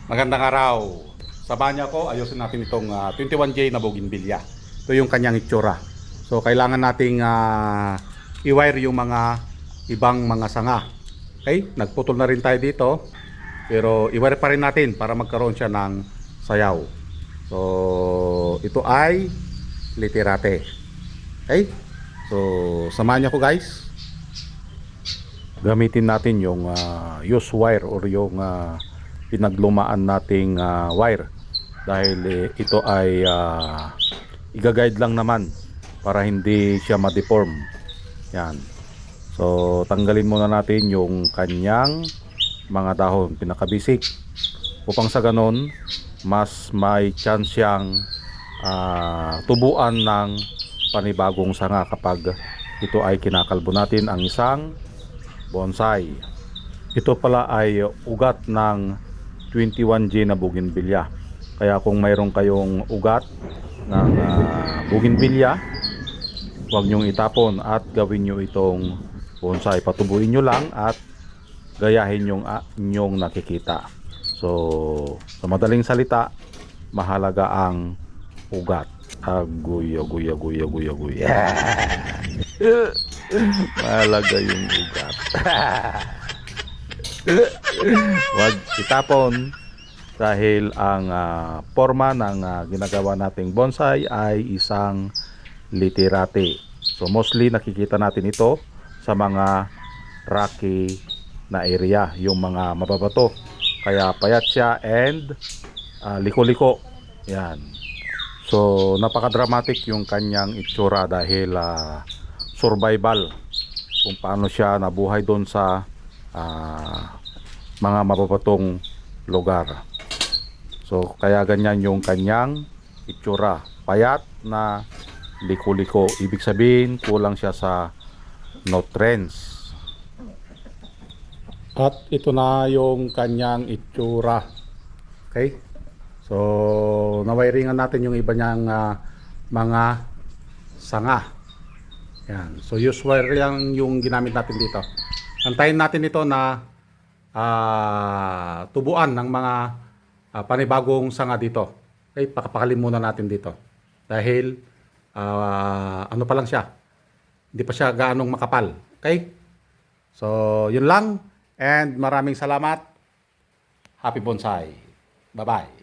Magandang araw. Samahan niyo ako, ayusin natin itong 21J na bougainvillea. Ito yung kanyang itsura. So kailangan nating i-wire yung mga ibang mga sanga. Okay? Nagputol na rin tayo dito. Pero i-wire pa rin natin para magkaroon siya ng sayaw. So ito ay litirate. Okay? So samahan niyo ako guys. Gamitin natin yung use wire or yung pinaglumaan nating wire dahil ito ay i-guide lang naman para hindi siya ma-deform. Yan. So tanggalin muna natin yung kanyang mga dahon, pinaka-basic, upang sa ganon mas may chance siyang tubuan ng panibagong sanga kapag ito ay kinakalbo natin ang isang bonsai. Ito pala ay ugat ng 21J na bougainvillea. Kaya kung mayroon kayong ugat ng bougainvillea, huwag nyong itapon at gawin nyo itong bonsai. Patubuin nyo lang at gayahin yung inyong nakikita. So sa madaling salita, mahalaga ang ugat. Aguya. Mahalaga yung ugat. Huwag itapon dahil ang forma ng ginagawa nating bonsai ay isang litirate. So mostly nakikita natin ito sa mga rocky na area, yung mga mababato. Kaya payat siya and liko-liko. Yan. So napaka-dramatic yung kanyang itsura dahil survival kung paano siya nabuhay doon sa mga mababatong lugar. So kaya ganyan yung kanyang itsura, payat na liko-liko. Ibig sabihin kulang siya sa nutrients. At ito na yung kanyang itsura. Okay? So nawiringan natin yung iba niyang mga sanga. Yan. So use wire lang yung ginamit natin dito. Antayin natin ito na tubuan ng mga panibagong sanga dito. Okay, pakapakalin muna natin dito. Dahil ano pa lang siya. Hindi pa siya gaanong makapal. Okay? So, yun lang. And maraming salamat. Happy bonsai. Bye-bye.